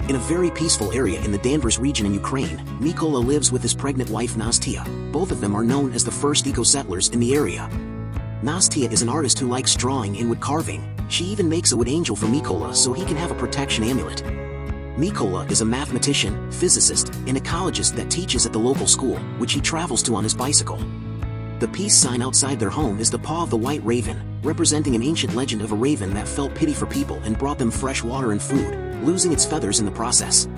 In a very peaceful area in the Danvers region in Ukraine, Mykola lives with his pregnant wife Nastia. Both of them are known as the first eco-settlers in the area. Nastia is an artist who likes drawing and wood carving. She even makes a wood angel for Mykola so he can have a protection amulet. Mykola is a mathematician, physicist, and ecologist that teaches at the local school, which he travels to on his bicycle. The peace sign outside their home is the paw of the white raven, representing an ancient legend of a raven that felt pity for people and brought them fresh water and food, losing its feathers in the process.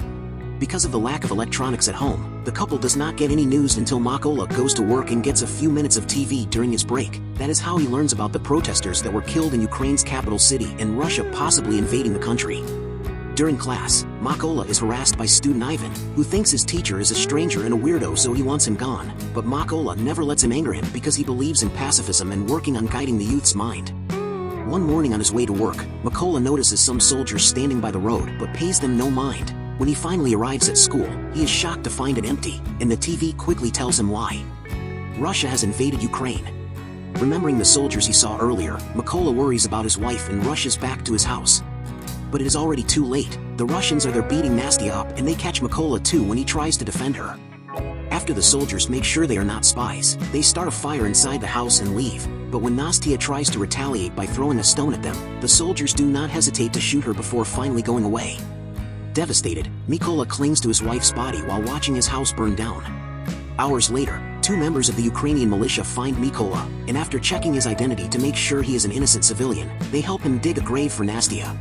Because of the lack of electronics at home, the couple does not get any news until Mykola goes to work and gets a few minutes of TV during his break. That is how he learns about the protesters that were killed in Ukraine's capital city and Russia possibly invading the country. During class, Mykola is harassed by student Ivan, who thinks his teacher is a stranger and a weirdo, so he wants him gone. But Mykola never lets him anger him because he believes in pacifism and working on guiding the youth's mind. One morning on his way to work, Mykola notices some soldiers standing by the road but pays them no mind. When he finally arrives at school, he is shocked to find it empty, and the TV quickly tells him why. Russia has invaded Ukraine. Remembering the soldiers he saw earlier, Mykola worries about his wife and rushes back to his house. But it is already too late. The Russians are there beating Nastia up, and they catch Mykola too when he tries to defend her. After the soldiers make sure they are not spies, they start a fire inside the house and leave. But when Nastia tries to retaliate by throwing a stone at them, the soldiers do not hesitate to shoot her before finally going away. Devastated, Mykola clings to his wife's body while watching his house burn down. Hours later, two members of the Ukrainian militia find Mykola, and after checking his identity to make sure he is an innocent civilian, they help him dig a grave for Nastia.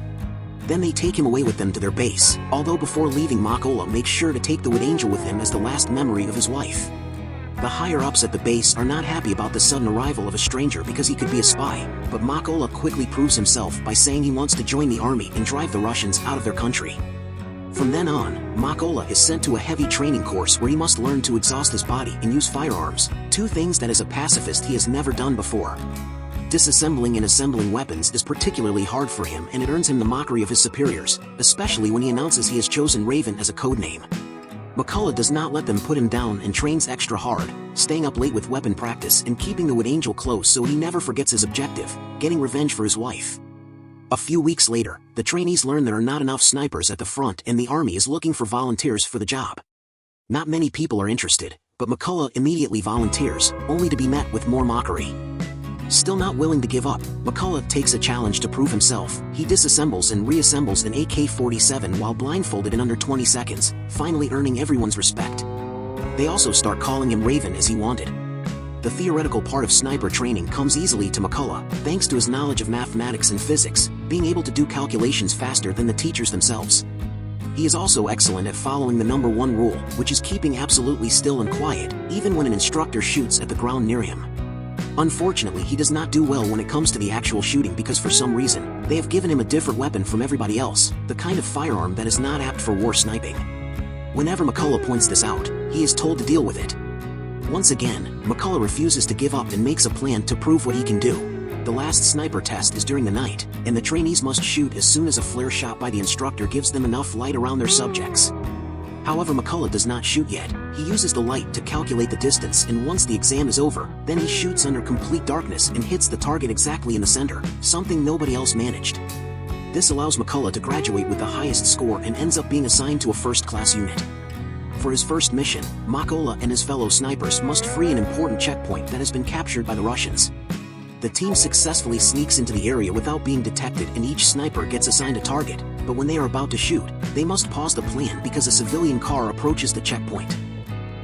Then they take him away with them to their base, although before leaving Mykola makes sure to take the wood angel with him as the last memory of his wife. The higher-ups at the base are not happy about the sudden arrival of a stranger because he could be a spy, but Mykola quickly proves himself by saying he wants to join the army and drive the Russians out of their country. From then on, Mykola is sent to a heavy training course where he must learn to exhaust his body and use firearms, two things that as a pacifist he has never done before. Disassembling and assembling weapons is particularly hard for him, and it earns him the mockery of his superiors, especially when he announces he has chosen Raven as a codename. Mykola does not let them put him down and trains extra hard, staying up late with weapon practice and keeping the wood angel close so he never forgets his objective, getting revenge for his wife. A few weeks later, the trainees learn there are not enough snipers at the front and the army is looking for volunteers for the job. Not many people are interested, but Mykola immediately volunteers, only to be met with more mockery. Still not willing to give up, Mykola takes a challenge to prove himself. He disassembles and reassembles an AK-47 while blindfolded in under 20 seconds, finally earning everyone's respect. They also start calling him Raven as he wanted. The theoretical part of sniper training comes easily to Mykola, thanks to his knowledge of mathematics and physics, being able to do calculations faster than the teachers themselves. He is also excellent at following the #1 rule, which is keeping absolutely still and quiet, even when an instructor shoots at the ground near him. Unfortunately, he does not do well when it comes to the actual shooting because for some reason, they have given him a different weapon from everybody else, the kind of firearm that is not apt for war sniping. Whenever Mykola points this out, he is told to deal with it. Once again, Mykola refuses to give up and makes a plan to prove what he can do. The last sniper test is during the night, and the trainees must shoot as soon as a flare shot by the instructor gives them enough light around their subjects. However, Mykola does not shoot yet. He uses the light to calculate the distance, and once the exam is over, then he shoots under complete darkness and hits the target exactly in the center, something nobody else managed. This allows Mykola to graduate with the highest score and ends up being assigned to a first-class unit. For his first mission, Mykola and his fellow snipers must free an important checkpoint that has been captured by the Russians. The team successfully sneaks into the area without being detected, and each sniper gets assigned a target, but when they are about to shoot, they must pause the plan because a civilian car approaches the checkpoint.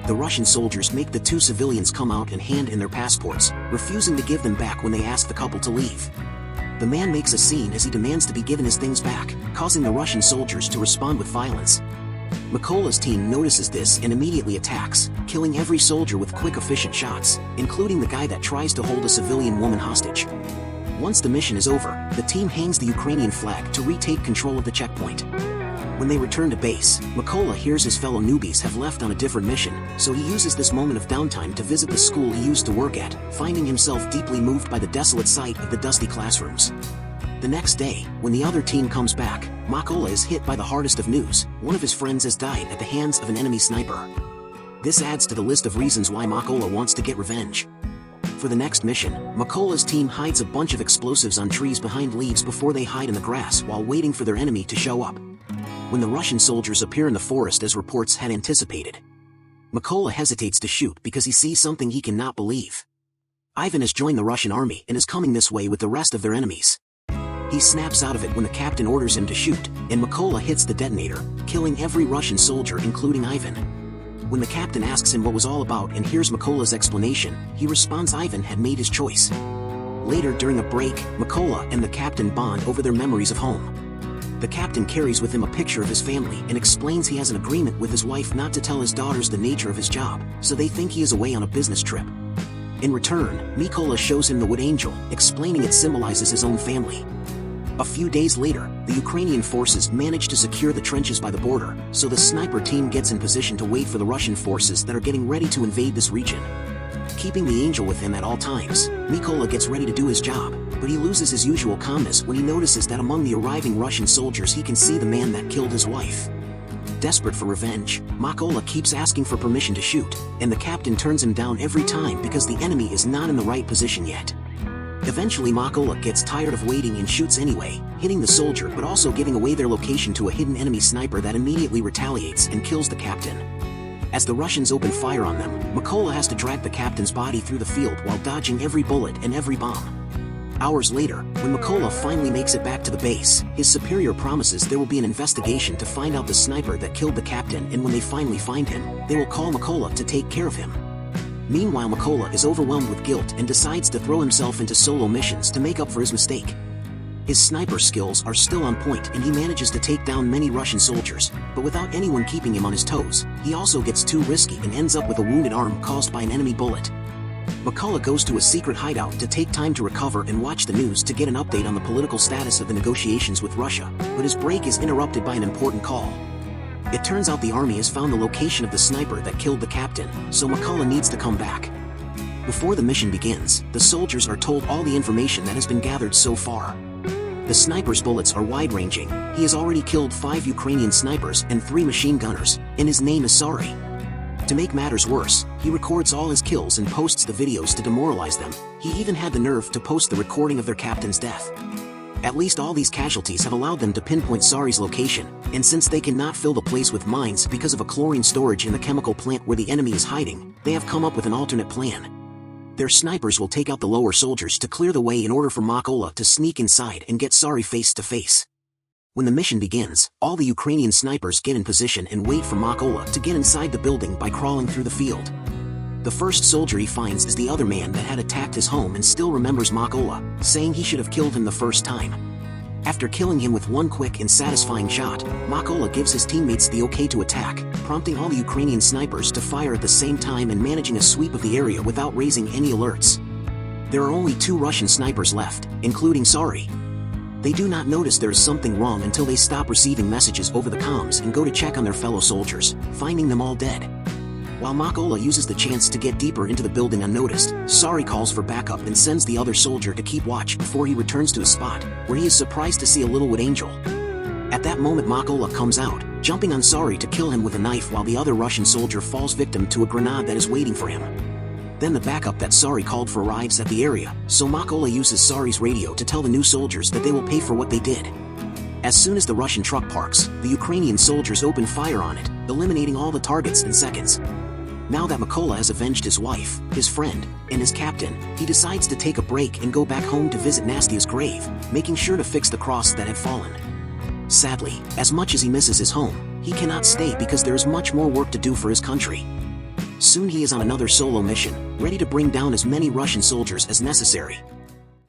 The Russian soldiers make the two civilians come out and hand in their passports, refusing to give them back when they ask the couple to leave. The man makes a scene as he demands to be given his things back, causing the Russian soldiers to respond with violence. Mykola's team notices this and immediately attacks, killing every soldier with quick efficient shots, including the guy that tries to hold a civilian woman hostage. Once the mission is over, the team hangs the Ukrainian flag to retake control of the checkpoint. When they return to base, Mykola hears his fellow newbies have left on a different mission, so he uses this moment of downtime to visit the school he used to work at, finding himself deeply moved by the desolate sight of the dusty classrooms. The next day, when the other team comes back, Mykola is hit by the hardest of news. One of his friends has died at the hands of an enemy sniper. This adds to the list of reasons why Mykola wants to get revenge. For the next mission, Mykola's team hides a bunch of explosives on trees behind leaves before they hide in the grass while waiting for their enemy to show up. when the Russian soldiers appear in the forest as reports had anticipated. Mykola hesitates to shoot because he sees something he cannot believe. Ivan has joined the Russian army and is coming this way with the rest of their enemies. He snaps out of it when the captain orders him to shoot, and Mykola hits the detonator, killing every Russian soldier including Ivan. When the captain asks him what was all about and hears Mykola's explanation, he responds Ivan had made his choice. Later during a break, Mykola and the captain bond over their memories of home. The captain carries with him a picture of his family and explains he has an agreement with his wife not to tell his daughters the nature of his job, so they think he is away on a business trip. In return, Mykola shows him the wood angel, explaining it symbolizes his own family. A few days later, the Ukrainian forces manage to secure the trenches by the border, so the sniper team gets in position to wait for the Russian forces that are getting ready to invade this region. Keeping the angel with him at all times, Mykola gets ready to do his job, but he loses his usual calmness when he notices that among the arriving Russian soldiers he can see the man that killed his wife. Desperate for revenge, Mykola keeps asking for permission to shoot, and the captain turns him down every time because the enemy is not in the right position yet. Eventually Mykola gets tired of waiting and shoots anyway, hitting the soldier but also giving away their location to a hidden enemy sniper that immediately retaliates and kills the captain. As the Russians open fire on them, Mykola has to drag the captain's body through the field while dodging every bullet and every bomb. Hours later, when Mykola finally makes it back to the base, his superior promises there will be an investigation to find out the sniper that killed the captain, and when they finally find him, they will call Mykola to take care of him. Meanwhile, Mykola is overwhelmed with guilt and decides to throw himself into solo missions to make up for his mistake. His sniper skills are still on point and he manages to take down many Russian soldiers, but without anyone keeping him on his toes, he also gets too risky and ends up with a wounded arm caused by an enemy bullet. Mykola goes to a secret hideout to take time to recover and watch the news to get an update on the political status of the negotiations with Russia, but his break is interrupted by an important call. It turns out the army has found the location of the sniper that killed the captain, so Mykola needs to come back. Before the mission begins, the soldiers are told all the information that has been gathered so far. The sniper's bullets are wide-ranging, he has already killed 5 Ukrainian snipers and 3 machine gunners, and his name is Sari. To make matters worse, he records all his kills and posts the videos to demoralize them. He even had the nerve to post the recording of their captain's death. At least all these casualties have allowed them to pinpoint Sari's location, and since they cannot fill the place with mines because of a chlorine storage in the chemical plant where the enemy is hiding, they have come up with an alternate plan. Their snipers will take out the lower soldiers to clear the way in order for Mykola to sneak inside and get Sari face to face. When the mission begins, all the Ukrainian snipers get in position and wait for Mykola to get inside the building by crawling through the field. The first soldier he finds is the other man that had attacked his home and still remembers Mykola, saying he should have killed him the first time. After killing him with one quick and satisfying shot, Mykola gives his teammates the okay to attack, prompting all the Ukrainian snipers to fire at the same time and managing a sweep of the area without raising any alerts. There are only 2 Russian snipers left, including Sari. They do not notice there is something wrong until they stop receiving messages over the comms and go to check on their fellow soldiers, finding them all dead. While Mykola uses the chance to get deeper into the building unnoticed, Sari calls for backup and sends the other soldier to keep watch before he returns to his spot, where he is surprised to see a little wood angel. At that moment Mykola comes out, jumping on Sari to kill him with a knife while the other Russian soldier falls victim to a grenade that is waiting for him. Then the backup that Sari called for arrives at the area, so Mykola uses Sari's radio to tell the new soldiers that they will pay for what they did. As soon as the Russian truck parks, the Ukrainian soldiers open fire on it, eliminating all the targets in seconds. Now that Mykola has avenged his wife, his friend, and his captain, he decides to take a break and go back home to visit Nastia's grave, making sure to fix the cross that had fallen. Sadly, as much as he misses his home, he cannot stay because there is much more work to do for his country. Soon he is on another solo mission, ready to bring down as many Russian soldiers as necessary.